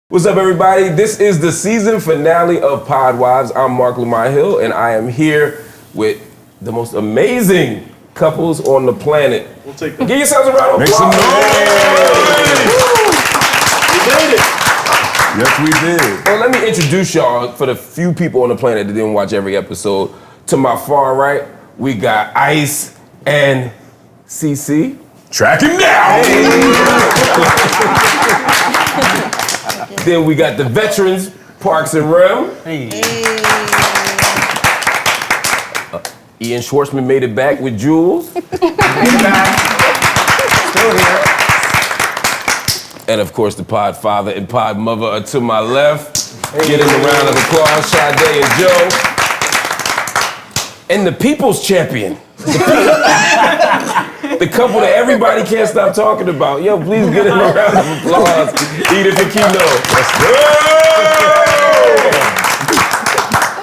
What's up, everybody? This is the season finale of Pod Wives. I'm Mark Lamar Hill, and I am here with the most amazing couples on the planet. We'll take that. Give yourselves a round of Make applause. some noise. We did it. Yes, we did. Well, let me introduce y'all for the few people on the planet that didn't watch every episode. To my far right, we got Ice and CC. Track him down. Then we got the veterans, Parks and Rem. Ian Schwartzman made it back with Jules. Still here. And of course, the Pod Father and Pod Mother are to my left. Give them a round of applause, Sade and Joe. And the People's Champion. The couple that everybody can't stop talking about. Yo, please give them a round of applause. Edith and Kino.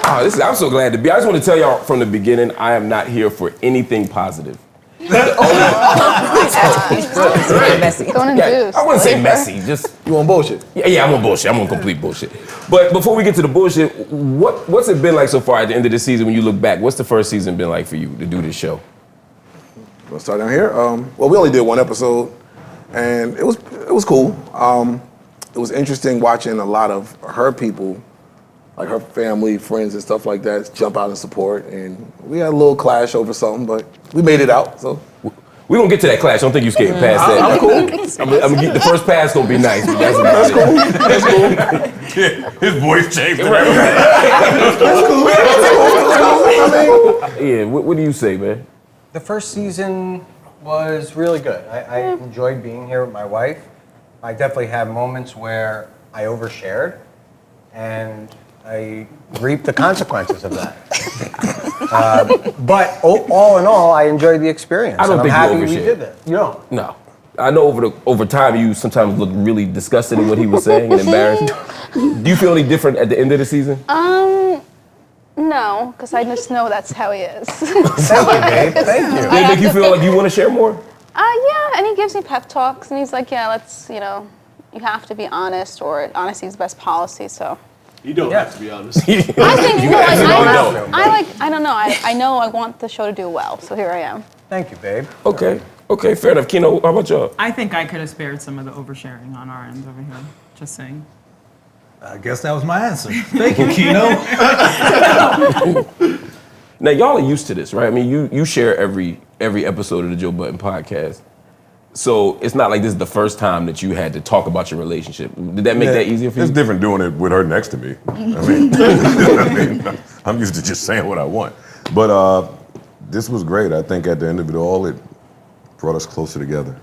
Oh, I'm so glad to be. I just want to tell y'all from the beginning, I am not here for anything positive. Messy. I wouldn't say messy, just... You on bullshit? Yeah, I'm on bullshit. I'm on complete bullshit. But before we get to the bullshit, what's it been like so far at the end of the season when you look back? What's the first season been like for you to do this show? We'll start down here. Well, we only did one episode, and it was cool. It was interesting watching a lot of her people, like her family, friends, and stuff like that, jump out and support. And we had a little clash over something, but we made it out. So We gonna get to that clash. I don't think you skating past that. I'm cool. I'm gonna get the first pass. Gonna be nice. But that's cool. That's cool. Yeah, his voice changed. Yeah. What do you say, man? The first season was really good. I enjoyed being here with my wife. I definitely had moments where I overshared, and I reaped the consequences of that. But all in all, I enjoyed the experience. I don't think I'm happy you we overshared. did that. You don't? No. I know over time you sometimes look really disgusted in what he was saying and embarrassed. Do you feel any different at the end of the season? No, because I just know that's how he is. Thank you, babe. Thank you. Did it make you feel like you want to share more? Yeah, and he gives me pep talks, and he's like, yeah, let's, you have to be honest, or honesty is the best policy, so. You don't have to be honest. I think, I don't know, I know I want the show to do well, so here I am. Thank you, babe. Okay, fair enough. Kino, how about y'all? I think I could have spared some of the oversharing on our end over here. Just saying. I guess that was my answer. Thank you, Kino. Now y'all are used to this, right? I mean, you share every episode of the Joe Budden podcast, so it's not like this is the first time that you had to talk about your relationship. Did that make that easier for you? It's different doing it with her next to me. I mean, I'm used to just saying what I want. But this was great. I think at the end of it all, it brought us closer together.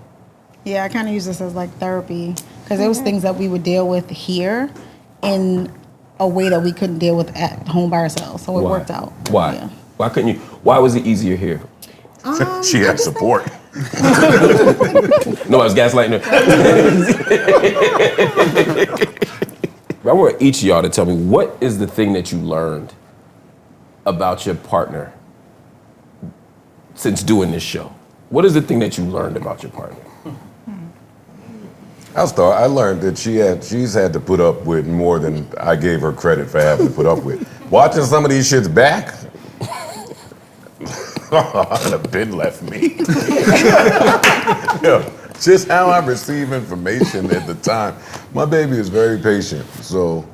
Yeah, I kind of use this as like therapy because there was things that we would deal with here in a way that we couldn't deal with at home by ourselves. So it worked out. Why? Yeah. Why couldn't you? Why was it easier here? She had support. No, I was gaslighting her. I want each of y'all to tell me, what is the thing that you learned about your partner since doing this show? What is the thing that you learned about your partner? I'll start. I learned that she's had to put up with more than I gave her credit for having to put up with. Watching some of these shits back, I'd have been left me. Yeah, just how I receive information at the time. My baby is very patient, so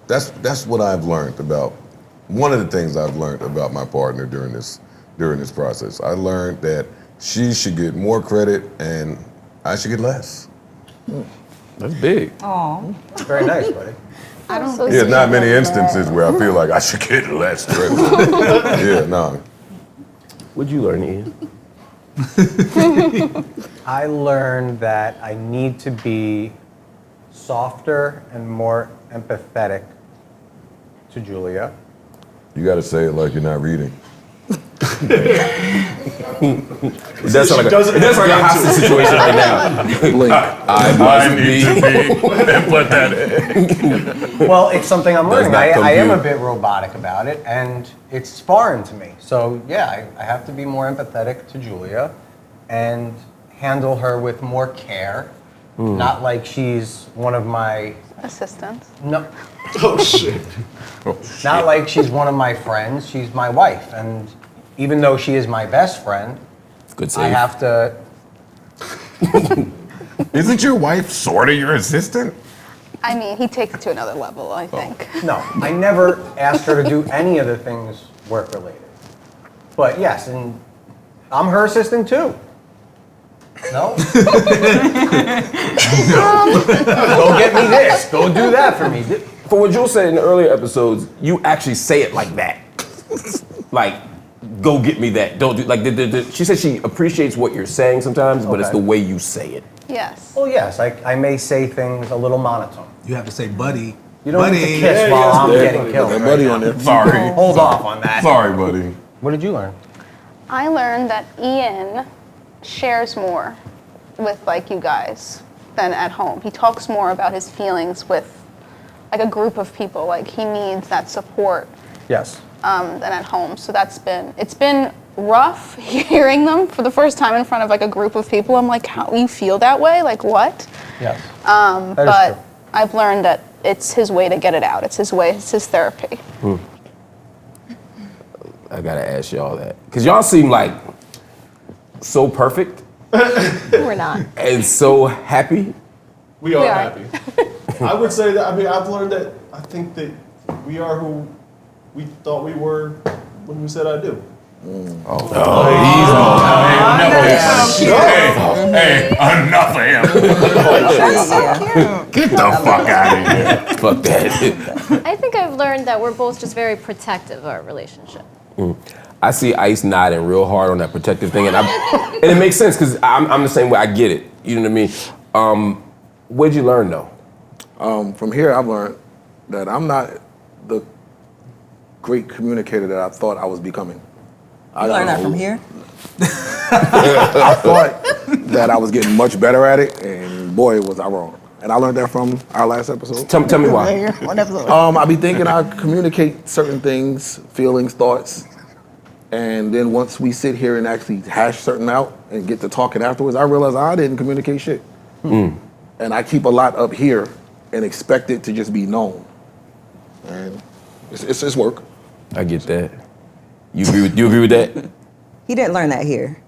that's what I've learned about. One of the things I've learned about my partner during this process. I learned that she should get more credit and I should get less. That's big. Aw. Very nice, buddy. I don't. There's not many instances where I feel like I should get less credit. Yeah, no. What'd you learn, Ian? I learned that I need to be softer and more empathetic to Julia. You got to say it like you're not reading. It does sound like a hostage situation right now. I need to be. Put that in. Well, it's something I'm learning. not I am a compute. bit robotic about it, and it's foreign to me. So yeah, I have to be more empathetic to Julia and handle her with more care. Not like she's one of my Assistant. No, Oh shit. not like she's one of my friends. She's my wife, and even though she is my best friend, Good I save. have to. Isn't your wife sort of your assistant? I mean, he takes it to another level, I think. No, I never asked her to do any of the things work related. But yes, and I'm her assistant too. No? Go get me this. Go do that for me. For what Jules said in the earlier episodes, you actually say it like that. Like, go get me that. Don't do like. She said she appreciates what you're saying sometimes, but it's Okay. the way you say it. Yes. Well, yes, I may say things a little monotone. You have to say, buddy. You don't buddy. need to kiss while I'm getting killed. That right buddy now. on there. Sorry. Hold off on that. Sorry, buddy. What did you learn? I learned that Ian shares more with like you guys than at home. He talks more about his feelings with like a group of people. Like he needs that support Yes. than at home. So it's been rough hearing them for the first time in front of like a group of people. I'm like, how you feel that way? Like what? Yes. But That is true. I've learned that it's his way to get it out. It's his way. It's his therapy. I gotta ask y'all that because y'all seem like so perfect We're not. and so happy. We are We are. happy. I would say that. I mean, I've learned that. I think that we are who we thought we were when we said I do. Hey, enough of him. Get the fuck out of here. Fuck that. I think I've learned that we're both just very protective of our relationship. I see Ice nodding real hard on that protective thing, and it makes sense because I'm the same way. I get it. You know what I mean? What'd you learn though? From here, I've learned that I'm not the great communicator that I thought I was becoming. You learned that from here? I thought that I was getting much better at it, and boy, was I wrong. And I learned that from our last episode. Tell me why. One episode. I be thinking I communicate certain things, feelings, thoughts, and then once we sit here and actually hash certain out and get to talking afterwards, I realize I didn't communicate shit. And I keep a lot up here and expect it to just be known. And it's work. I get that. You agree with that? He didn't learn that here.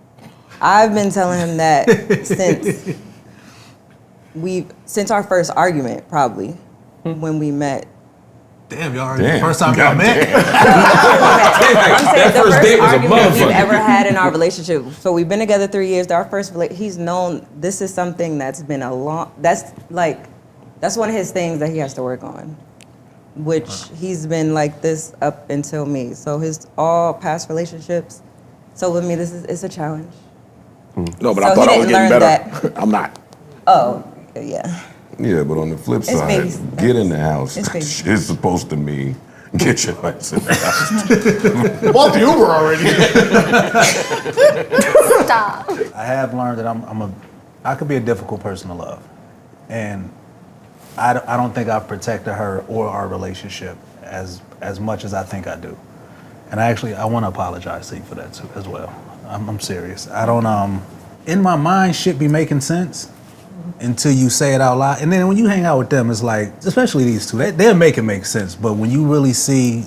I've been telling him that since our first argument, probably, when we met. Damn, y'all already the first time y'all met? I'm saying the first date was a argument we've motherfucker. ever had in our relationship. So we've been together 3 years. Our first, he's known this is something that's been that's one of his things that he has to work on, which he's been like this up until me. So his all past relationships. So with me, it's a challenge. No, but So I thought he I was didn't getting learn better. I'm not. Oh, yeah. Yeah, but on the flip It's side, baby get in the house. It's baby. It's supposed to mean get your ass in the house. Bought the Uber already. Stop. I have learned that I could be a difficult person to love, and I don't think I've protected her or our relationship as much as I think I do, and I want to apologize to you for that too as well. I'm serious. I don't in my mind shit be making sense until you say it out loud, and then when you hang out with them, it's like, especially these two, they'll make it make sense, but when you really see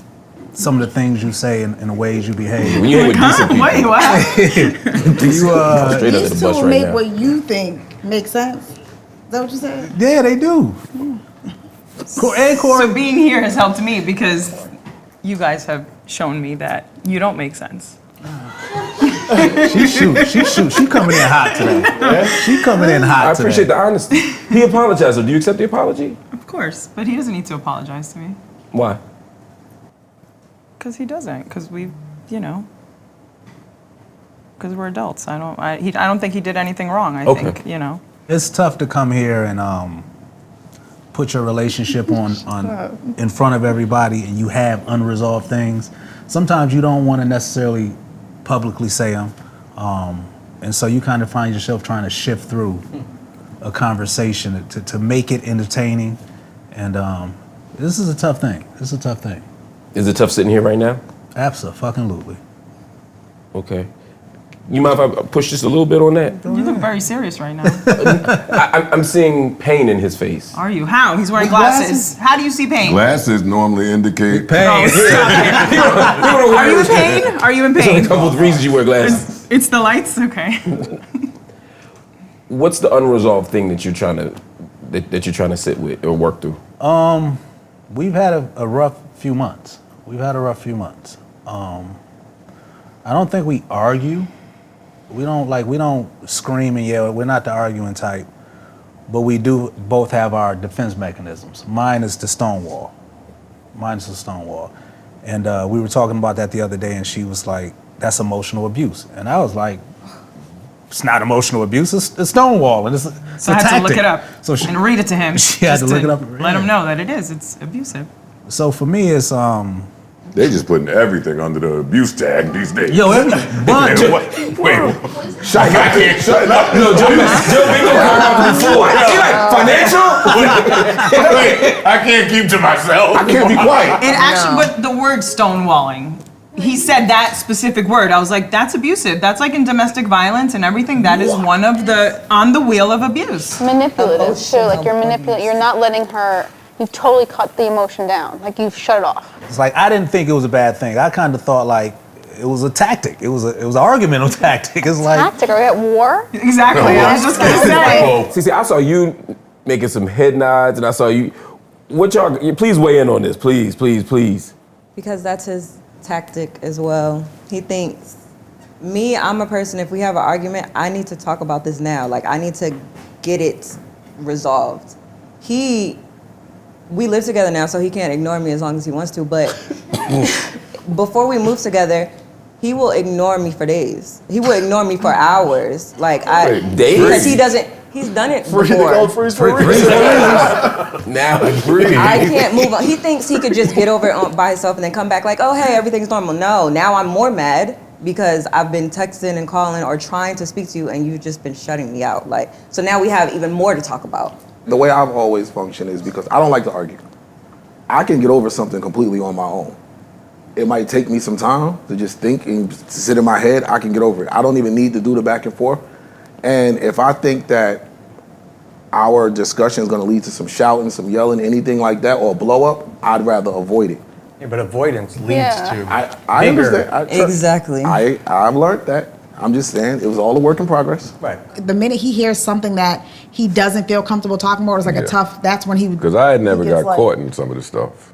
some of the things you say and the ways you behave. When you hang with decent people. Wait, what? Straight under These the two bus will right make now. what you think makes sense. Is that what you said? Yeah, they do. And Corey. So being here has helped me because you guys have shown me that you don't make sense. She coming in hot today. She coming in hot I appreciate the honesty. He apologized. So do you accept the apology? Of course, but he doesn't need to apologize to me. Why? Because he doesn't. Because because we're adults. I don't think he did anything wrong. I Okay. think, It's tough to come here and put your relationship on in front of everybody, and you have unresolved things. Sometimes you don't want to necessarily publicly say them, and so you kind of find yourself trying to shift through a conversation to make it entertaining. And this is a tough thing. This is a tough thing. Is it tough sitting here right now? Absolutely. Okay. You mind if I push just a little bit on that? You look very serious right now. I'm seeing pain in his face. Are you? How? He's wearing glasses. How do you see pain? Glasses normally indicate Pain. Oh, stop it. Are you in pain? Are you in There's only a pain? couple of reasons you wear glasses. It's the lights? Okay. What's the unresolved thing that you're trying to sit with or work through? We've had a rough few months. I don't think we argue. We don't scream and yell. We're not the arguing type, but we do both have our defense mechanisms. Mine is the stonewall. And we were talking about that the other day, and she was like, "That's emotional abuse," and I was like, "It's not emotional abuse. It's stonewall, and it's So I had to look it up So and read it to him. She had to just look it up. Let him know that it is. It's abusive. So for me, it's they just putting everything under the abuse tag these days. yo, every bunch. Wait, I can't shut it up. No, Joe been going before. Financial? Wait, I can't keep to myself. I can't be quiet. It actually, but the word stonewalling, he said that specific word. I was like, that's abusive. That's like in domestic violence and everything. That is one of the, on the wheel of abuse. Manipulative too. Like you're not letting her. You've totally cut the emotion down. Like you've shut it off. It's like I didn't think it was a bad thing. I kind of thought like it was a tactic. It was an argumental tactic. It's like Tactic. Are we at war? Exactly. I was just gonna say. See, I saw you making some head nods, and I saw you. What y'all? Please weigh in on this, please. Because that's his tactic as well. He thinks, I'm a person, if we have an argument, I need to talk about this now. Like, I need to get it resolved. We live together now, so he can't ignore me as long as he wants to, but before we moved together, he will ignore me for days. He will ignore me for hours. Like, days? Because he's done it before. Now agree. I can't move on. He thinks he could just get over it by himself and then come back like, oh, hey, everything's normal. No, now I'm more mad because I've been texting and calling or trying to speak to you and you've just been shutting me out. Like, so now we have even more to talk about. The way I've always functioned is because I don't like to argue. I can get over something completely on my own. It might take me some time to just think and sit in my head. I can get over it. I don't even need to do the back and forth. And if I think that our discussion is going to lead to some shouting, some yelling, anything like that, or a blow up, I'd rather avoid it. Yeah, but avoidance leads to I understand. Exactly. I've learned that. I'm just saying it was all a work in progress. Right. The minute he hears something that he doesn't feel comfortable talking about, it's like a tough. That's when he. Because I had never he got gets like- caught in some of the stuff.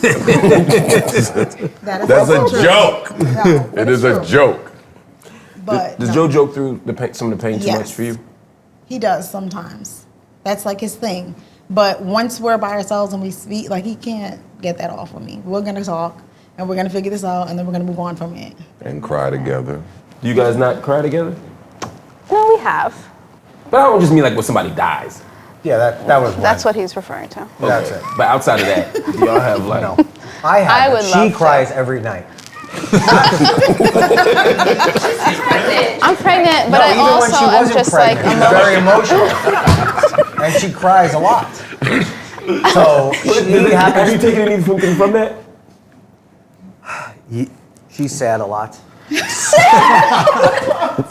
That is That's also a true. joke. No, It is a joke. But Does no, Joe joke through some of the pain too Yes. much for you? he does sometimes. That's like his thing. But once we're by ourselves and we speak, like he can't get that off of me. We're gonna talk and we're gonna figure this out and then we're gonna move on from it. And cry together. Do you guys not cry together? No, we have. But I don't just mean like when somebody dies. Yeah, that was one. That's what he's referring to. That's it. But outside of that, do y'all have like? No. I have. I would love She to. cries every night. I'm pregnant, but No, I even when also she am wasn't just pregnant, like she's very emotional, and she cries a lot. So she Have happens. you taken anything from that? She's sad a lot.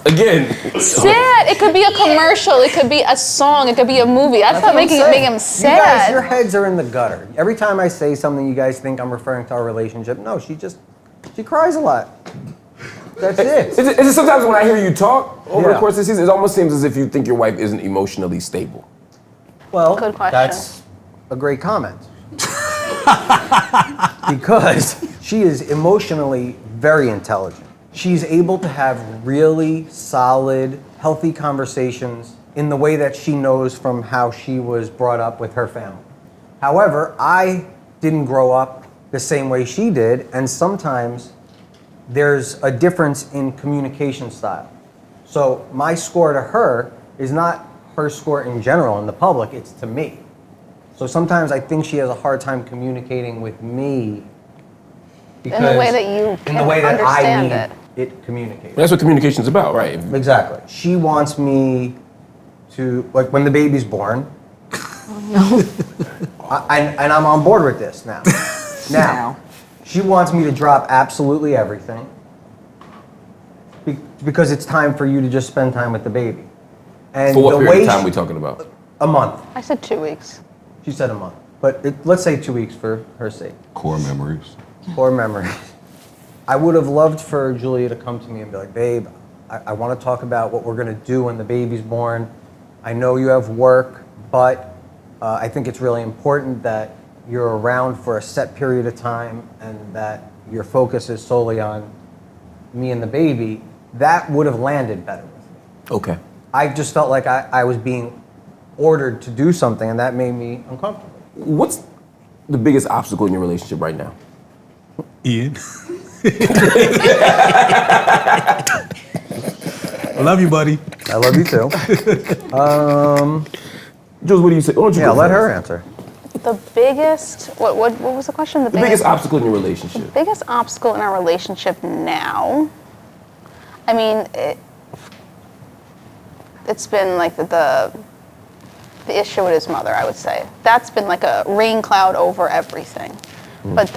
Again, sad. It could be a commercial. It could be a song. It could be a movie. That's not what I'm making saying. him You guys, sad. your heads are in the gutter. Every time I say something, you guys think I'm referring to our relationship. No, she cries a lot. That's it. Is it sometimes when I hear you talk over the Yeah. course of the season, it almost seems as if you think your wife isn't emotionally stable. Well, Good question. that's a great comment. Because she is emotionally very intelligent. She's able to have really solid, healthy conversations in the way that she knows from how she was brought up with her family. However, I didn't grow up the same way she did, and sometimes there's a difference in communication style. So my score to her is not her score in general in the public, it's to me. So sometimes I think she has a hard time communicating with me because In the way that you in can the way that I understand need it. it communicated. That's what communication's about, right? Exactly. She wants me to, like when the baby's born, and I'm on board with this now. Now, she wants me to drop absolutely everything because it's time for you to just spend time with the baby. And For what the period way of time we talking about? a month. I said 2 weeks. She said a month, but let's say 2 weeks for her sake. Core memories. Core memory. I would have loved for Julia to come to me and be like, babe, I want to talk about what we're going to do when the baby's born. I know you have work, but I think it's really important that you're around for a set period of time and that your focus is solely on me and the baby. That would have landed better with me. Okay. I just felt like I was being ordered to do something, and that made me uncomfortable. What's the biggest obstacle in your relationship right now? Ian. I love you, buddy. I love you too. Jules, what do you say? Why don't you Yeah, go let first? her answer. The biggest, what was the question? The biggest obstacle in your relationship. biggest obstacle in our relationship now, I mean, it's been like the issue with his mother, I would say. That's been like a rain cloud over everything. But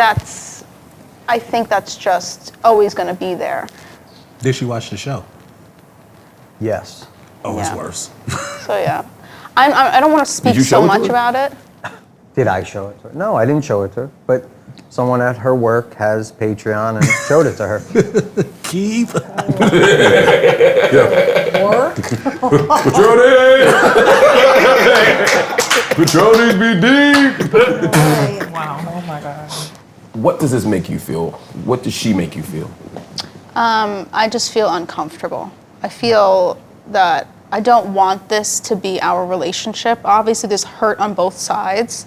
I think that's just always going to be there. Did she watch the show? Yes. Oh, it's Yeah. worse. So yeah, I don't want to speak you so show it to much her? about it. Did I show it to her? No, I didn't show it to her. But someone at her work has Patreon and showed it to her. Keith. Patroni be deep. Wow. Oh my God. What does this make you feel? What does she make you feel? I just feel uncomfortable. I feel that I don't want this to be our relationship. Obviously, there's hurt on both sides,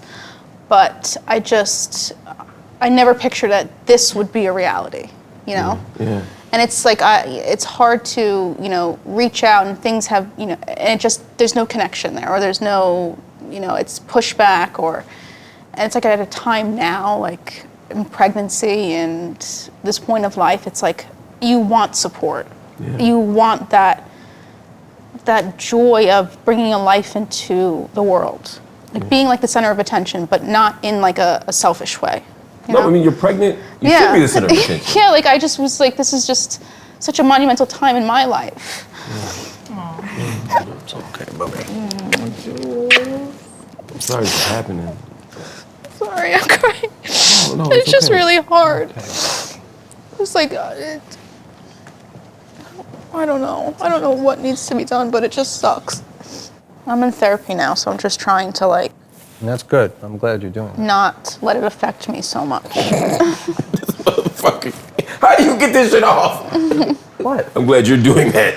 but I never pictured that this would be a reality, you know? Yeah. And it's like, it's hard to, reach out and things have, and it just, there's no connection there, or there's no, it's pushback, and it's like at a time now, like in pregnancy and this point of life, it's like, you want support. Yeah. You want that joy of bringing a life into the world. Like being like the center of attention, but not in like a selfish way. You No, know? I mean, you're pregnant. You should be the center of attention. Yeah, like I just was like, this is just such a monumental time in my life. It's okay, baby. I'm sorry it's happening. Sorry, I'm crying. No, It's just okay. really hard. It's like, I don't know. I don't know what needs to be done, but it just sucks. I'm in therapy now, so I'm just trying to like And that's good. I'm glad you're doing it. not let it affect me so much. Motherfucker. How do you get this shit off? What? I'm glad you're doing that.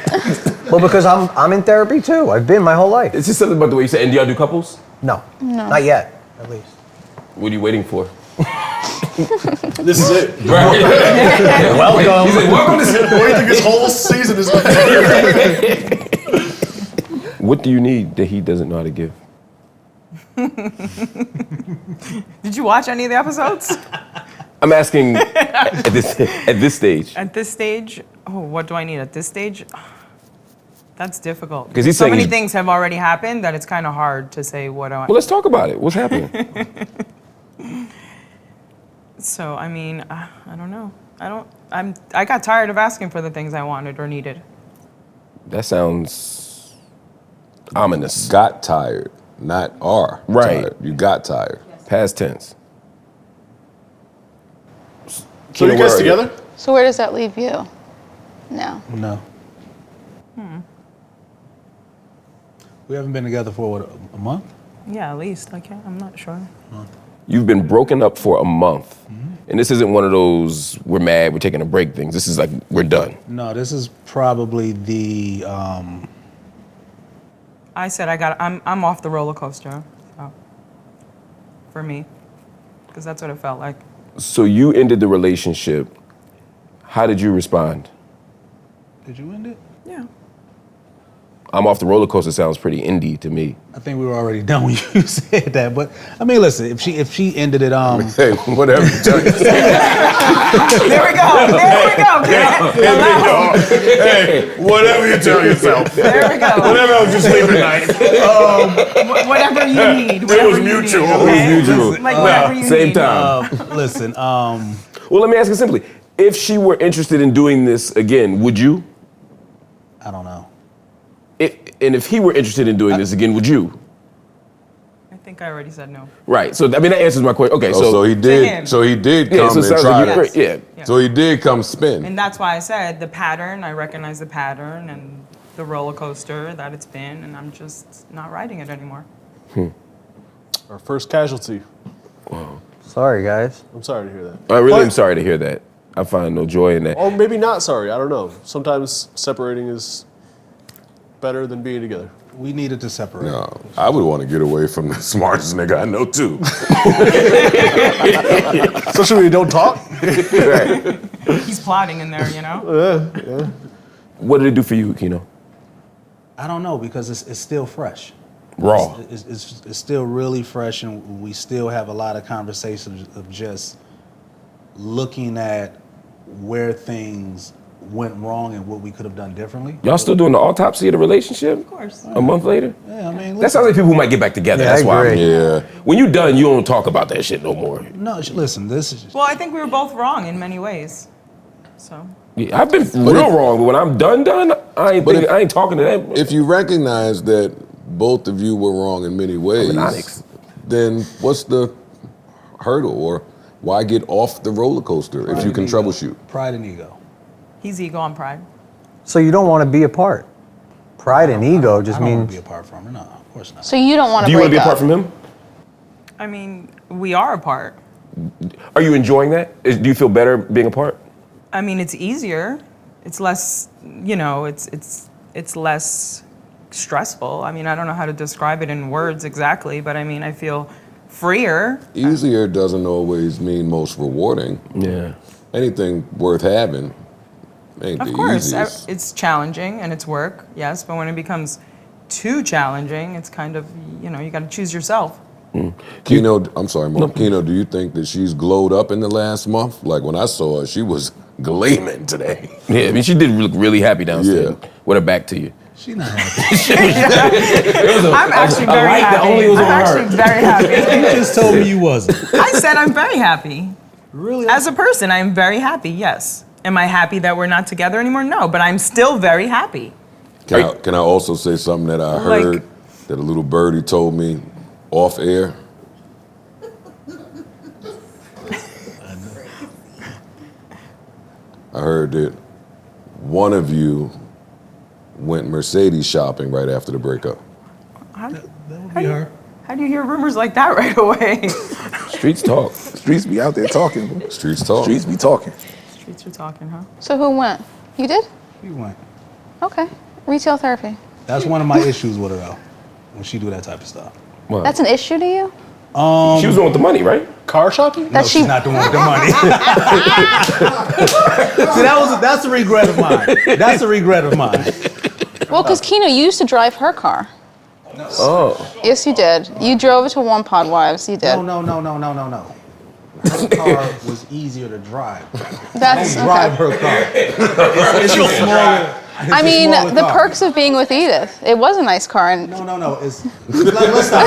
Well, because I'm in therapy too. I've been my whole life. It's just something about the way you say, and do y'all do couples? No. No. Not yet, at least. What are you waiting for? This is it. Welcome. He's like, welcome to What do you think this whole season is going to be? What do you need that he doesn't know how to give? Did you watch any of the episodes? I'm asking at this stage. At this stage, what do I need at this stage? That's difficult. 'Cause he's so saying many he's- things have already happened that it's kind of hard to say what do I. Well, let's talk about it. What's happening? So I mean, I don't know. I got tired of asking for the things I wanted or needed. That sounds ominous. Got tired, not are Right. tired. You got tired. Past tense. So you Kina, where guys are together? So where does that leave you now? No. We haven't been together for what, a month? Yeah, at least. I'm not sure. You've been broken up for a month. And this isn't one of those we're mad, we're taking a break things. This is like we're done. No, this is probably the I said I'm off the roller coaster. So, for me, because that's what it felt like. So you ended the relationship. How did you respond? Did you end it? Yeah. I'm off the roller coaster sounds pretty indie to me. I think we were already done when you said that. But I mean, listen, if she ended it, Hey, whatever you tell yourself. There we go. Hey, whatever you tell yourself. There we go. Whatever else you sleep at night. Whatever you need. It Whatever was you mutual. Need, It was okay? mutual. Like whatever you Same need. time. listen, Well, let me ask you simply. If she were interested in doing this again, would you? I don't know. And if he were interested in doing this again, would you? I think I already said no. Right. So I mean, that answers my question. Okay. So he did. him. So he did Yeah, come so it and sounds try. like you're great. Yeah. So he did come spin. And that's why I said the pattern, I recognize the pattern and the roller coaster that it's been, and I'm just not riding it anymore. Our first casualty. Sorry, guys. I'm sorry to hear that. I really But- am sorry to hear that. I find no joy in that. Or maybe not sorry. I don't know. Sometimes separating is better than being together. We needed to separate. No, I would want to get away from the smartest nigga I know too. Especially when you don't talk. He's plotting in there, you know? What did it do for you, Kino? I don't know because it's still fresh. Raw. It's still really fresh, and we still have a lot of conversations of just looking at where things went wrong and what we could have done differently. Y'all still doing the autopsy of the relationship? Of course. A month later? Yeah, I mean, That sounds like people who might get back together. Yeah, That's I why. agree. Yeah. When you're done, you don't talk about that shit no more. no, listen, this is Well, I think we were both wrong in many ways. So, Yeah, I've been real wrong, but when I'm done, I ain't talking to them. If you recognize that both of you were wrong in many ways, Harmonics. then what's the hurdle, or why get off the roller coaster if you can troubleshoot? pride and ego. he's ego, I'm pride. So you don't want to be apart. Pride and ego just I don't want mean to be apart from her. No, of course not. So you don't want to Do you break want to be up. apart from him? I mean, we are apart. Are you enjoying that? Do you feel better being apart? I mean, it's easier. It's less, you know, it's less stressful. I mean, I don't know how to describe it in words exactly, but I mean, I feel freer. Easier doesn't always mean most rewarding. Yeah. Anything worth having ain't Of the course, easiest. it's challenging and it's work, yes, but when it becomes too challenging, it's kind of, you know, you got to choose yourself. Kino, I'm sorry, Mark. Kino, do you think that she's glowed up in the last month? Like when I saw her, she was gleaming today. Yeah, I mean, she did look really happy downstairs Yeah. with her back to you. She not happy. I'm actually a very light that happy. only was I'm on her. actually very happy. You just told me you wasn't. I said I'm very happy. Really? As a person, I'm very happy, yes. Am I happy that we're not together anymore? No, but I'm still very happy. Can I also say something that I Like- heard that a little birdie told me off air? I heard that one of you went Mercedes shopping right after the breakup. How, That would be her. how do you hear rumors like that right away? Streets talk. Streets be out there talking. Streets talk. Streets be talking. Streets are talking, huh? So who went? You did? We went. Okay. Retail therapy. That's one of my issues with her though, when she do that type of stuff. Well, That's an issue to you? she was the one with the money, right? Car shopping? That No, she she's not the one with the money. See, that's a regret of mine. That's a regret of mine. Well, because Kino, you used to drive her car. Oh. Yes, you did. You drove it to One Pod Wives. You did. No. Her car was easier to drive. That's I drive okay. her car. It's a smaller. I mean, smaller the car. perks of being with Edith. It was a nice car, and No. Let's stop.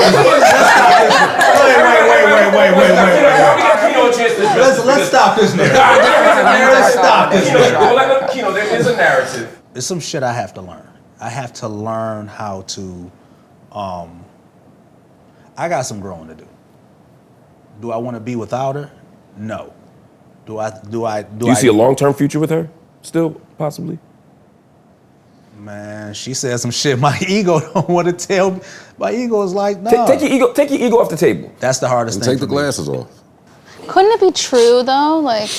Let's stop this narrative. Let's stop this narrative. Kino, there is a narrative. There's some shit I have to learn. I have to learn how to. I got some growing to do. Do I want to be without her? No. Do Do you see a long-term future with her? Still, possibly? Man, she said some shit. My ego don't want to tell me. My ego is like, no. Take your ego off the table. That's the hardest And thing. take the for me. glasses off. couldn't it be true though? Like,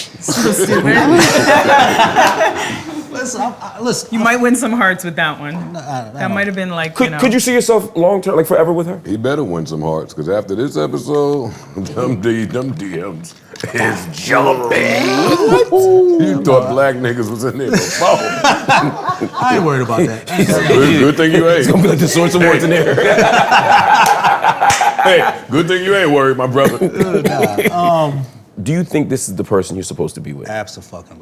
Listen. You might win some hearts with that one. That might have been like, Could you see yourself long-term, like forever with her? He better win some hearts, because after this episode, them DMs is jumping. You thought black niggas was in there before. I ain't worried about that. Good thing you ain't. It's gonna be like the Source Awards in there. Hey, good thing you ain't worried, my brother. Do you think this is the person you're supposed to be with? Absolutely.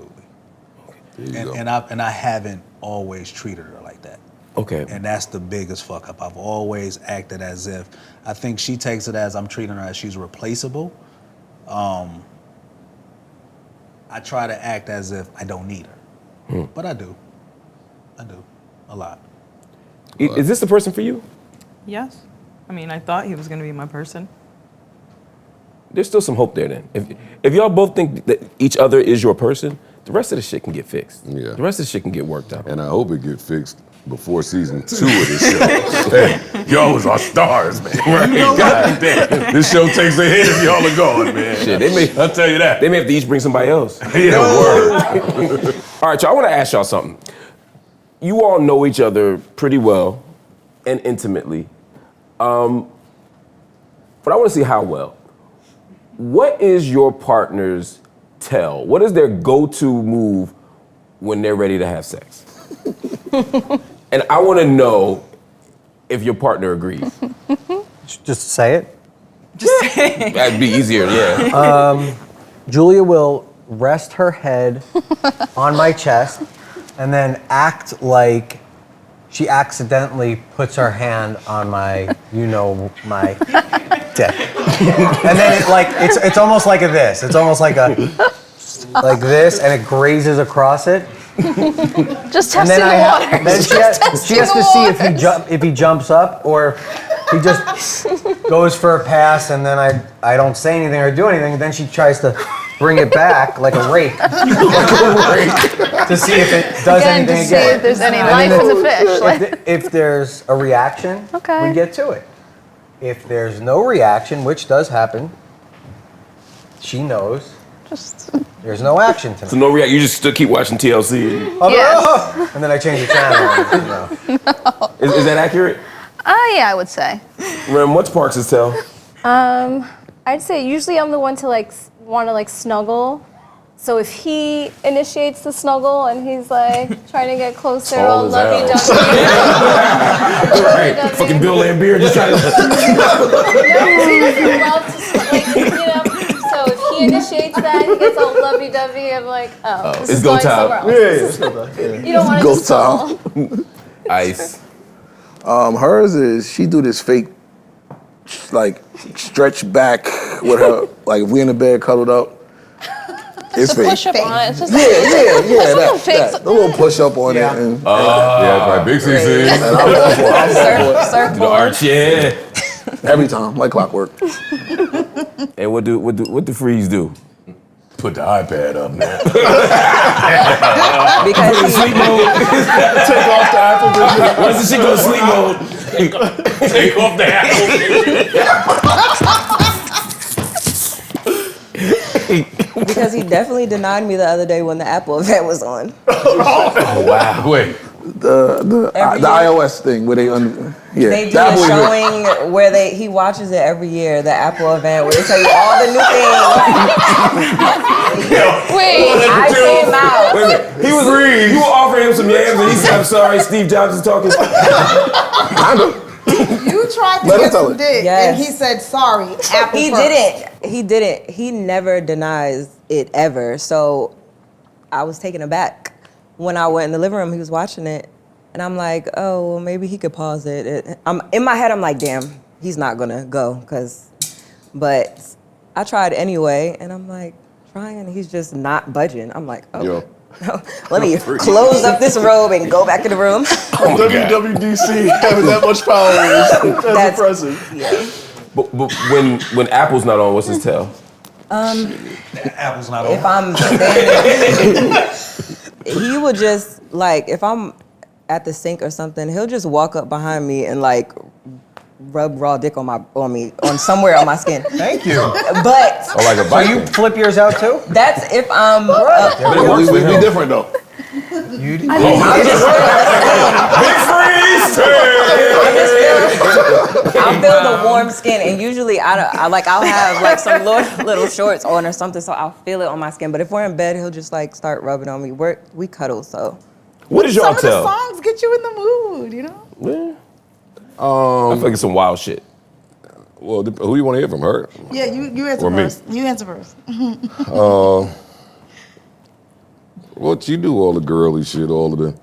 There you go. And I haven't always treated her like that. Okay. And that's the biggest fuck up. I've always acted as if, I think she takes it as I'm treating her as she's replaceable. I try to act as if I don't need her. But I do. a lot. Is this the person for you? Yes. I mean, I thought he was going to be my person. There's still some hope there then. If y'all both think that each other is your person, the rest of the shit can get fixed. Yeah. The rest of the shit can get worked out. And I hope it get fixed before season 2 of this show. Hey, y'all was our stars, man. Right? God damn. This show takes a hit if y'all are gone, man. Shit, I'll tell you that. They may have to each bring somebody else. Yeah, word. All right, y'all, I want to ask y'all something. You all know each other pretty well and intimately, but I want to see how well. What is your partner's tell? What is their go-to move when they're ready to have sex? And I want to know if your partner agrees. Just say it. That'd be easier, yeah. Julia will rest her head on my chest and then act like she accidentally puts her hand on my dick. And then it's almost like this. It's almost like this, and it grazes across it. Just testing the waters. Then she has to see if he jumps up or he just goes for a pass, and then I don't say anything or do anything. Then she tries to bring it back like a rake, to see if it does anything to see if there's any life in the fish. If there's a reaction, we get to it. If there's no reaction, which does happen, she knows. There's no action tonight. So no reaction. You just still keep watching TLC. Yes. And then I change the channel. Is that accurate? Yeah, I would say. Rem, what's Parks' tell? I'd say usually I'm the one to want to snuggle. So if he initiates the snuggle and he's trying to get closer, all lovey-dovey. Right. Fucking Bill Lambier just trying to. So if he initiates that, he gets all lovey-dovey. I'm like, this it's is go going time. somewhere else. You don't want to just stall. Ice. Hers is she do this fake, stretch back with her, if we in the bed cuddled up. It's fake. Push up on it. It's just Yeah. that. A little push up on it. And, Yeah, right. Big CC. and I'm all for it. The arch, yeah. Every time, like clockwork. And what the freeze do? Put the iPad up now. Because Sleep mode. Take off the Apple Vision. Once the shit goes sleep mode. Take off the Apple because he definitely denied me the other day when the Apple event was on. Oh, wow. Wait. The iOS thing where they They do a showing where he watches it every year, the Apple event, where they tell you all the new things. Wait. I came out. Wait a minute. You were offering him some yams and he said, I'm sorry, Steve Jobs is talking. Kind of. You tried to Let her get tell some it. dick, Yes. and he said sorry. Apple He first. didn't. He never denies it ever. So I was taken aback when I went in the living room. He was watching it, and I'm like, oh, well, maybe he could pause it. I'm in my head. I'm like, damn, he's not gonna go, but I tried anyway, and I'm like trying, and he's just not budging. I'm like, oh. Yo. Let me close up this robe and go back in the room. WWDC having that much power is that's impressive. Yeah. But when Apple's not on, what's his tell? Apple's not If over. I'm standing, he would just if I'm at the sink or something, he'll just walk up behind me and rub raw dick on me somewhere on my skin. Thank you. But Or like a So bike. you flip yours out too? that's if I'm. But it works We with be him. different though. I feel the warm skin, and usually I'll have some little shorts on or something, so I'll feel it on my skin. But if we're in bed, he'll just start rubbing on me. We cuddle, so. What is Some y'all of the tell? songs get you in the mood, you know? Yeah. I feel like it's some wild shit. Well, who you want to hear from? Her? Yeah, you answer Or me? first. You answer first. Well, she do all the girly shit, all of the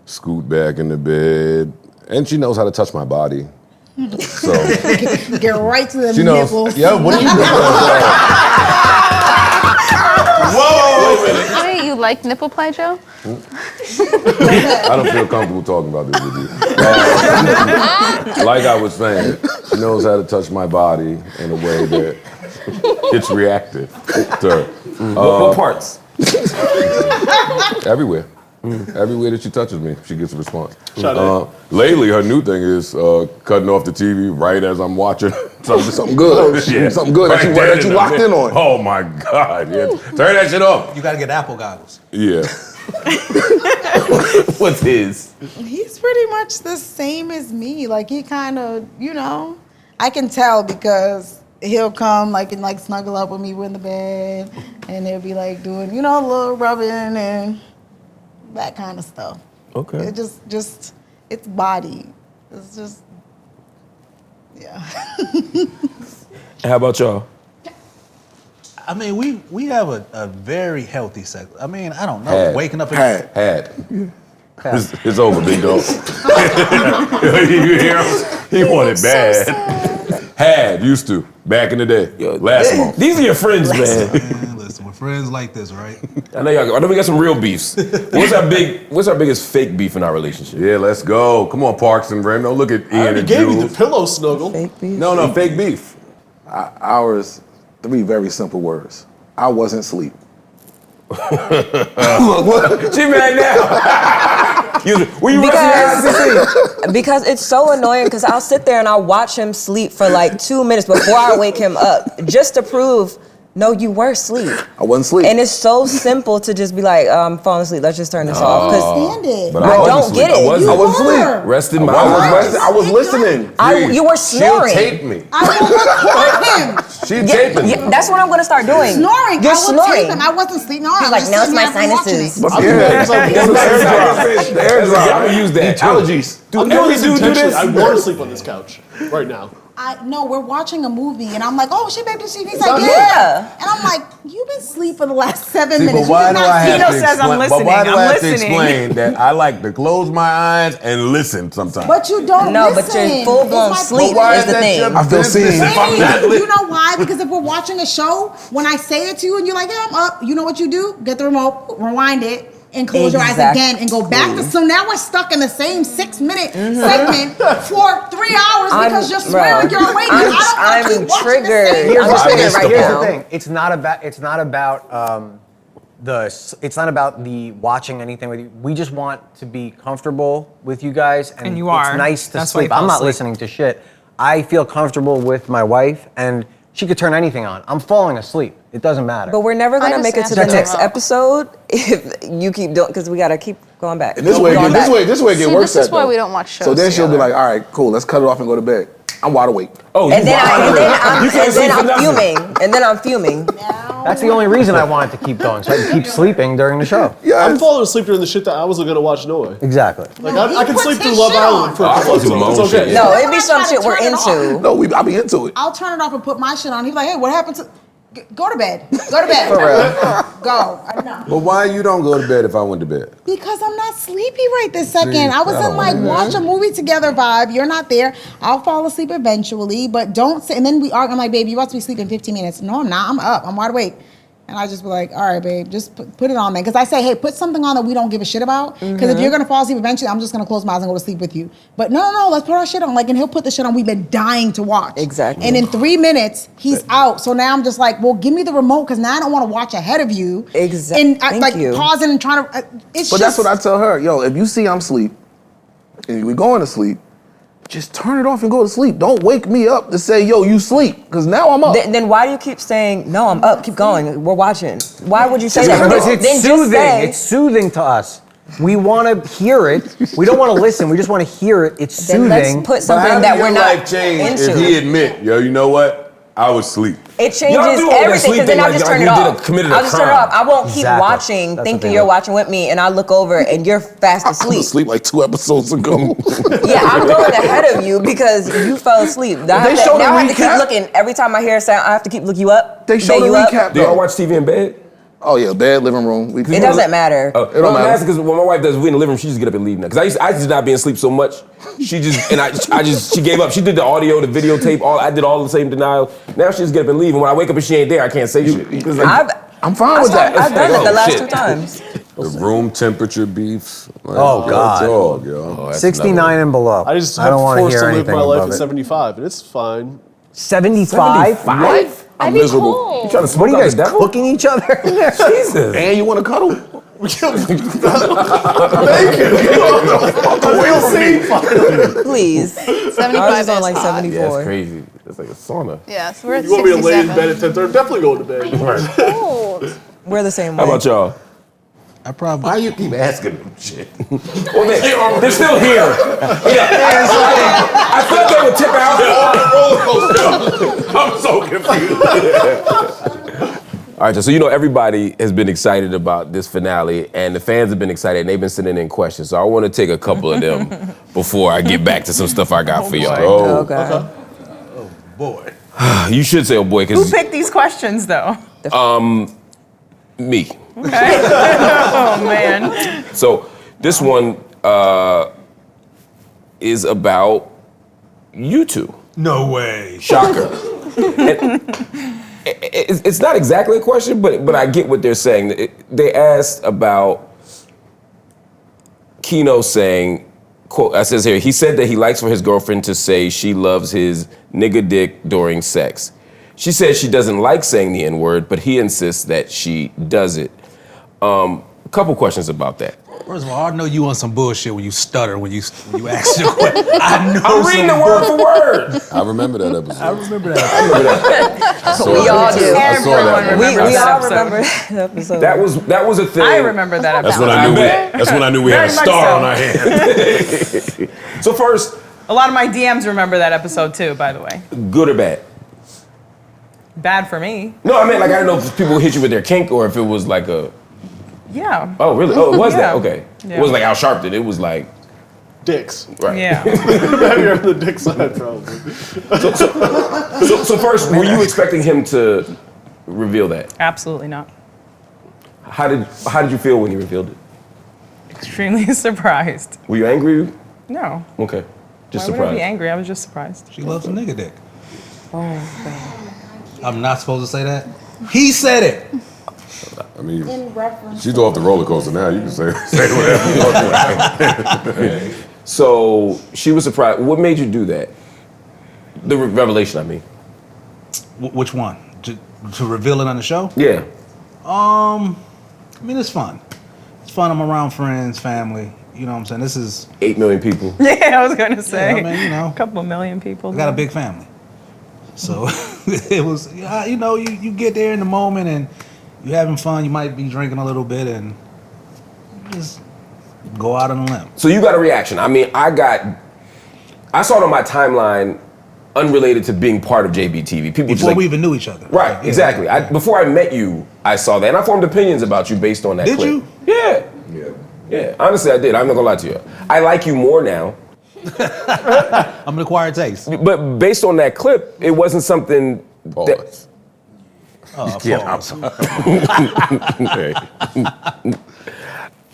scoot back in the bed, and she knows how to touch my body. So Get right to the she knows. nipples. Yeah, what are you doing? Wait, you like nipple play, Joe? I don't feel comfortable talking about this with you. Like I was saying, she knows how to touch my body in a way that it's reactive to her. What parts? Everywhere. Everywhere that she touches me, she gets a response. Shout out. Lately, her new thing is cutting off the TV right as I'm watching Something good. Yeah. Something good that you locked in on. Oh my God! Yeah. Turn that shit off. You gotta get Apple goggles. Yeah. What's his? He's pretty much the same as me. Like he kind of, I can tell because he'll come and snuggle up with me in the bed, and he'll be like doing, a little rubbing and that kind of stuff. Okay. It just it's body. It's just, yeah. How about y'all? I mean, we have a very healthy sex. I mean, I don't know. Had. Waking up in Had. It's over, big dog. You hear him? He wanted bad. Had, used to, back in the day. Last month. These are your friends, man. Man, listen, we're friends like this, right? I know we got some real beefs. What's our biggest fake beef in our relationship? Yeah, let's go. Come on, Parks and Rem. Don't look at I Ian already and gave you Jules. the pillow snuggle. Fake beef. No, fake beef. Ours, 3 very simple words. I wasn't asleep. She mad now. Were you Because it's so annoying because I'll sit there and I'll watch him sleep for like 2 minutes before I wake him up just to prove, no, you were asleep. I wasn't asleep. And it's so simple to just be like, I'm falling asleep, let's just turn this off. Because Stand it. But I wasn't don't asleep. get it. I wasn't I wasn't asleep. rested my I was listening. you were snoring. She'll tape me. I will record him. She taping me. Yeah, that's what I'm gonna start doing. Snoring. You're I will snoring. tape him. I wasn't sleeping. No, He's I like, was now it's sitting my there watching sinuses. it. I'm doing that because I want to The airdrop. I'm gonna use that. Allergies. I'm doing this Every dude do intentionally. this? I want to sleep on this couch right now. No, we're watching a movie, and I'm like, oh, shit, baby, he's like, Yeah. yeah. And I'm like, you've been asleep for the last 7 See, minutes. but why You do did not I see have no to says I'm explain? But why do listening. I have to I'm listening. explain that I like to close my eyes and listen sometimes? But you don't No, listen. but you're full blown It's my sleep point. Why is the that thing. your I feel business seen. if I'm not You know why? Because if we're watching a show, when I say it to you and you're like, yeah, I'm up, you know what you do? Get the remote, rewind it, and close your eyes Exactly. again and go back. So now we're stuck in the same 6-minute segment for 3 hours because you're swearing you're awake. and I don't want to I'm keep watching triggered. the same I'm show. triggered right Here's now. the thing. It's not about the watching anything with you. We just want to be comfortable with you guys, and you are. It's nice to That's why you sleep. fall I'm not asleep. listening to shit. I feel comfortable with my wife, and she could turn anything on. I'm falling asleep. It doesn't matter. But we're never I gonna just make it to asked the her next out. episode if you keep doing, because we gotta keep going back. And this way, Going back. this way it get See, worse. this is at, why though. we don't watch shows So then she'll be together. like, all right, cool, let's cut it off and go to bed. I'm wide awake. Oh, And then I'm I'm fuming. And then I'm fuming. That's the only reason I wanted to keep going, so I can keep sleeping during the show. Yeah, I'm falling asleep during the shit that I wasn't gonna watch anyway. Exactly. Like No, he I can puts sleep his through Love shit Island on. for a I couple fall through my own episodes. It's shit, okay. yeah. No, it'd be I some try to shit we're turn it off. into. no, I'll be into it. I'll turn it off and put my shit on. He's like, hey, what happened to... Go to bed. Go to bed. Go. I know. But why you don't go to bed if I went to bed? Because I'm not sleepy right this second. See, I was I don't in like wanna- watch a movie together vibe. You're not there. I'll fall asleep eventually, but don't say. And then we argue. I'm like, babe, you about to be asleep in 15 minutes. No, I'm not. I'm up. I'm wide awake. And I just be like, all right, babe, just put it on then. Because I say, hey, put something on that we don't give a shit about. Because if you're going to fall asleep eventually, I'm just going to close my eyes and go to sleep with you. But no, let's put our shit on. Like, and he'll put the shit on we've been dying to watch. Exactly. And in 3 minutes, he's out. So now I'm just like, well, give me the remote because now I don't want to watch ahead of you. Exactly. And I, Thank like you. pausing and trying to, it's But just. that's what I tell her. Yo, if you see I'm asleep and we're going to sleep, just turn it off and go to sleep. Don't wake me up to say, yo, you sleep. Because now I'm up. Then why do you keep saying, no, I'm up, keep going, we're watching? Why would you say that? Because it's Then just soothing. say- It's soothing to us. We want to hear it. We don't want to listen. We just want to hear it. It's Then soothing. let's put But something how that do we're your not life change if into. he admit, yo, you know what? I was asleep. It changes Y'all do all that everything sleep because then thing I'll like just y'all turn it did a- off. committed a I'll just turn it crime. off. I won't keep Exactly. watching, That's the thinking thing. you're watching with me, and I look over and you're fast I was asleep. asleep like 2 episodes ago. Yeah, I'm going ahead of you because you fell asleep. Now They showed now the I have to keep recap. looking. Every time I hear a sound, I have to keep looking you up. They showed the you up. recap, Do y'all though. watch TV in bed? Oh, yeah, bed, living room. It doesn't matter. don't I'm matter. asking because when my wife does, we in the living room, she just get up and leave now. Because I used to not be asleep so much. She just, and she gave up. She did the audio, the videotape, I did all the same denial. Now she just get up and leave. And when I wake up and she ain't there, I can't say shit. 'Cause like, I've I'm fine with that. I've done it the last shit. 2 times. The room temperature beefs. Like, Oh, God. Dog, yo. 69 and below. I just I don't have want to forced hear to live anything my life above at it. 75, and it's fine. 75? What? I'd I'm be miserable. cold. You trying to What smoke are you out guys the devil? cooking each other? Jesus. And you want to cuddle? Please. 75 Ours is is on like hot. 74. Yeah, it's crazy. It's like a sauna. Yeah, so we're at You want me to lay in 67. bed at 10:30? Definitely going to bed. Cold. We're the same How way. about y'all? I probably. Why you keep asking them shit? Well, they're still here. Yeah. I thought they would tip out. I'm so confused. All right, so everybody has been excited about this finale, and the fans have been excited, and they've been sending in questions. So I want to take a couple of them before I get back to some stuff I got for y'all. Oh, God. Boy. You should say, oh boy, Who because picked these questions, though? me. Okay. Oh, man. So this one is about you two. No way. Shocker. It's not exactly a question, but I get what they're saying. They asked about Keno saying, quote, I says here, he said that he likes for his girlfriend to say she loves his nigga dick during sex. She says she doesn't like saying the N-word, but he insists that she does it. A couple questions about that. First of all, I know you on some bullshit when you stutter when you ask your question. I know. I'm reading the word for word. I remember that episode. I remember that. We all do. I saw that. Everyone We remembers that all episode. remember that episode. That was a thing. I remember that That's episode. when I knew. That's when I knew we had a Very much star so. on our hands. So first, A lot of my DMs remember that episode, too, by the way. good or bad? Bad for me. No, I mean, like, I don't know if people hit you with their kink or if it was like a, Yeah. oh, really? Oh, it was Yeah. that? Okay. Yeah. It was like Al Sharpton. It was like, Dicks. right. Yeah. Maybe on the dick side, probably. So first, were you expecting him to reveal that? Absolutely not. How did you feel when he revealed it? Extremely surprised. Were you angry? No. Okay. Just Why would I be surprised. angry? I was just surprised. She loves a nigga dick. Oh, God. I'm not supposed to say that? He said it. I mean, In reference. she's off the roller coaster now. You can say whatever you want. So she was surprised. What made you do that? The revelation, I mean. Which one? To reveal it on the show? Yeah. I mean, it's fun. It's fun. I'm around friends, family. You know what I'm saying? This is, 8 million people. Yeah, I was going to say. I mean, you know. A couple of million people. I got a big family. So it was, you know, you get there in the moment and you're having fun. You might be drinking a little bit and just go out on a limb. So you got a reaction. I mean, I saw it on my timeline unrelated to being part of JBTV. People just Before like, we even knew each other. right, Yeah. exactly. Before I met you, I saw that. And I formed opinions about you based on that Did clip. you? Yeah. Yeah, honestly, I did. I'm not gonna lie to you. I like you more now. I'm an acquired taste. But based on that clip, it wasn't something that. Pause. Oh, Yeah, pause.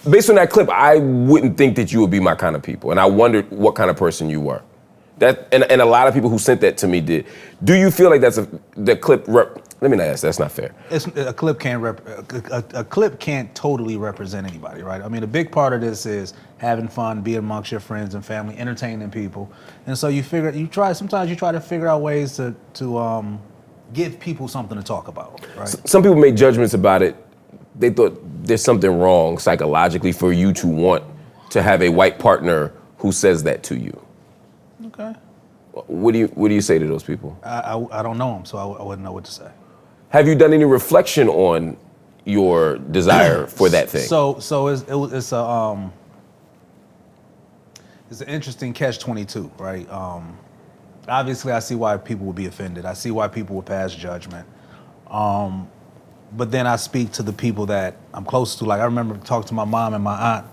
Based on that clip, I wouldn't think that you would be my kind of people, and I wondered what kind of person you were. And a lot of people who sent that to me did. Do you feel like the clip? Let me not ask. That's not fair. A clip can't totally represent anybody, right? I mean, a big part of this is having fun, being amongst your friends and family, entertaining people, and so sometimes you try to figure out ways to give people something to talk about, right? Some people made judgments about it. They thought there's something wrong psychologically for you to want to have a white partner who says that to you. Okay. What do you say to those people? I don't know them, so I wouldn't know what to say. Have you done any reflection on your desire for that thing? So it's an interesting catch-22, right? Obviously, I see why people would be offended. I see why people would pass judgment. But then I speak to the people that I'm close to. Like, I remember talking to my mom and my aunt,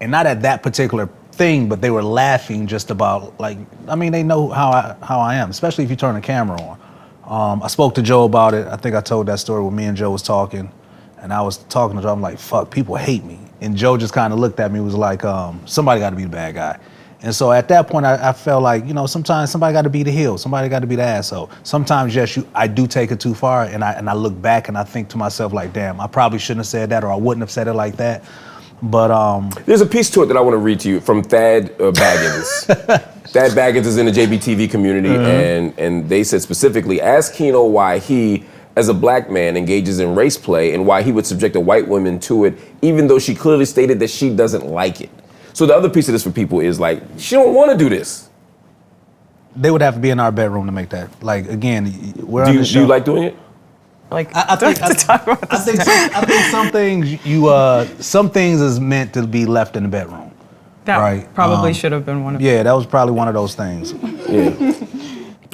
and not at that particular thing, but they were laughing just about, like, I mean, they know how I am, especially if you turn the camera on. I spoke to Joe about it. I think I told that story when me and Joe was talking, and I was talking to Joe. I'm like, fuck, people hate me. And Joe just kind of looked at me, was like, somebody got to be the bad guy. And so at that point, I felt like, sometimes somebody got to be the heel, somebody got to be the asshole. Sometimes, yes, I do take it too far, and I look back and I think to myself like, damn, I probably shouldn't have said that, or I wouldn't have said it like that. But there's a piece to it that I want to read to you from Thad Baggins. Thad Baggins is in the JBTV community, and they said specifically, ask Keno why he, as a black man, engages in race play and why he would subject a white woman to it, even though she clearly stated that she doesn't like it. So the other piece of this for people is like, she don't want to do this. They would have to be in our bedroom to make that. Like, again, we're Do you like doing it? Like, I think some things some things is meant to be left in the bedroom. That right? probably should have been one of them. Yeah, that was probably one of those things. Yeah,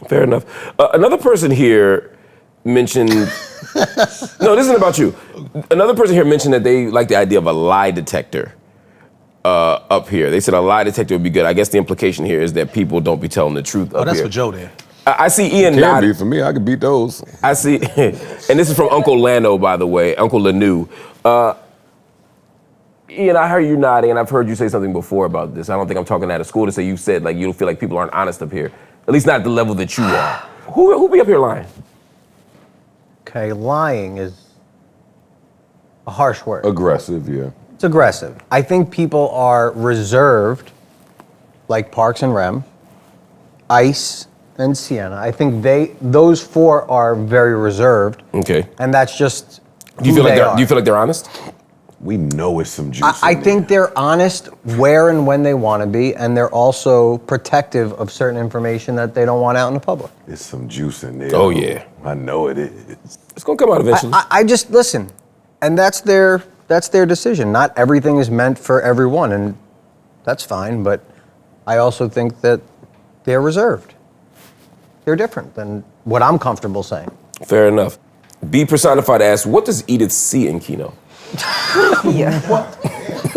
fair enough. Another person here mentioned, no, this isn't about you. Another person here mentioned that they like the idea of a lie detector up here. They said a lie detector would be good. I guess the implication here is that people don't be telling the truth up here. Oh, that's for Joe there. I see Ian Can nodding. be for me. I could beat those. I see, and this is from Uncle Lano, by the way, Uncle Lanu. Ian, I heard you nodding, and I've heard you say something before about this. I don't think I'm talking out of school to say you said like you don't feel like people aren't honest up here, at least not at the level that you are. Who be up here lying? Okay, lying is a harsh word. Aggressive, yeah. It's aggressive. I think people are reserved, like Parks and Rem, Ice, and Sienna. I think those four are very reserved. Okay. And that's just Do you feel like they're honest? We know it's some juice. I think they're honest where and when they want to be, and they're also protective of certain information that they don't want out in the public. There's some juice in there. Oh, yeah. I know it is. It's gonna come out eventually. I just listen, and that's their decision. Not everything is meant for everyone, and that's fine. But I also think that they're reserved. They're different than what I'm comfortable saying. Fair enough. Be Personified asks, what does Edith see in Keno? Yeah.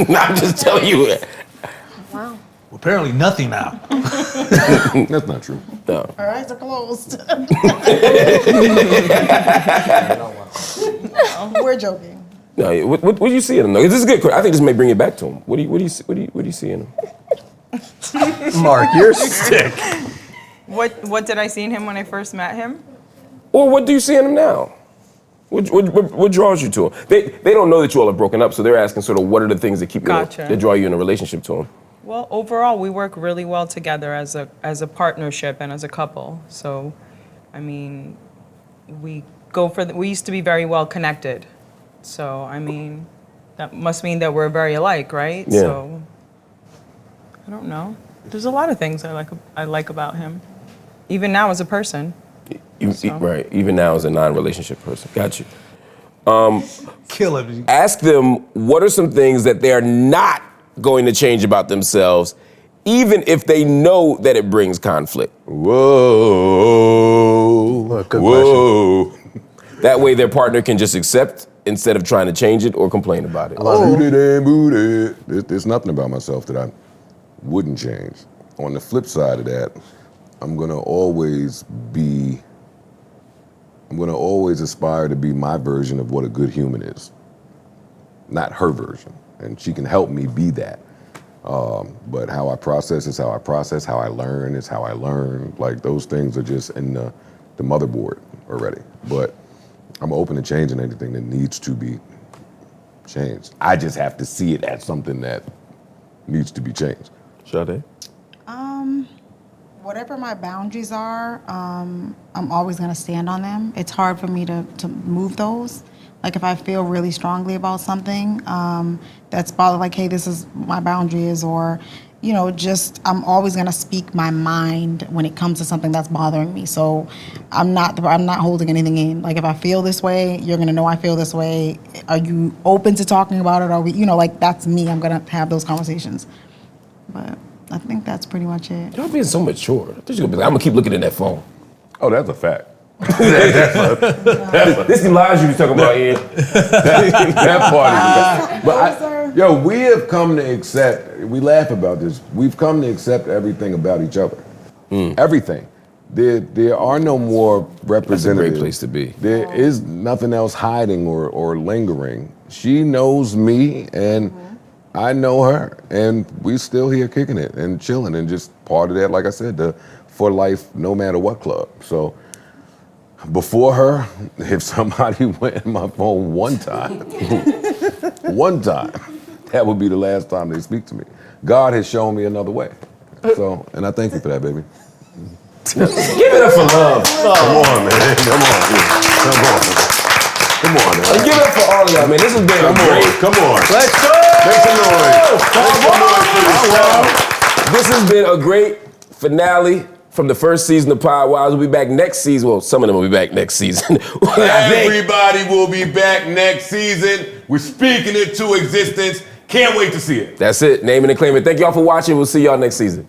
Nah, I'm just telling you. Wow. Apparently nothing now. That's not true. No. Our eyes are closed. We're joking. No, what do you see in him? No, this is good. I think this may bring it back to him. What do you see in him? Mark, you're sick. What did I see in him when I first met him? Or what do you see in him now? What draws you to him? They don't know that you all are broken up, so they're asking sort of what are the things that keep Gotcha. that draw you in a relationship to him. Well, overall, we work really well together as a partnership and as a couple. So, I mean, we used to be very well connected. So, I mean, that must mean that we're very alike, right? Yeah. So, I don't know. There's a lot of things I like about him, even now as a person. Right, even now as a non-relationship person. Got you. Kill him. Ask them what are some things that they're not going to change about themselves, even if they know that it brings conflict. Whoa. Good Whoa. That way their partner can just accept instead of trying to change it or complain about it. Booty. There's nothing about myself that I wouldn't change. On the flip side of that, I'm gonna always aspire to be my version of what a good human is, not her version. And she can help me be that. But how I process is how I process, how I learn is how I learn. Like those things are just in the motherboard already. But I'm open to changing anything that needs to be changed. I just have to see it as something that needs to be changed. Sade? Whatever my boundaries are, I'm always gonna stand on them. It's hard for me to move those. Like if I feel really strongly about something, that's bothered, like, hey, this is my boundaries, or, just I'm always gonna speak my mind when it comes to something that's bothering me. So I'm not holding anything in. Like if I feel this way, you're gonna know I feel this way. Are you open to talking about it? Are we, like that's me. I'm gonna have those conversations. But I think that's pretty much it. Y'all being so mature. I thought you were gonna be like, I'm gonna keep looking at that phone. Oh, that's a fact. This lies you was talking about, Ian. That part is but we have come to accept, we laugh about this, we've come to accept everything about each other. Everything. There are no more representatives. That's a great place to be. There is nothing else hiding or lingering. She knows me, and I know her, and we still here kicking it and chilling and just part of that, like I said, the For Life No Matter What Club. So before her, if somebody went in my phone one time, that would be the last time they speak to me. God has shown me another way. So, and I thank you for that, baby. Give it up for love. Come on, man. Come on. Come on, man. Give it up for all of y'all, man. This has been a great. Come on. Let's go. Make some noise. Make some noise for yourself. This has been a great finale from the first season of Pod Wives. We'll be back next season. Well, some of them will be back next season. Everybody will be back next season. We're speaking it to existence. Can't wait to see it. That's it. Name it and claim it. Thank y'all for watching. We'll see y'all next season.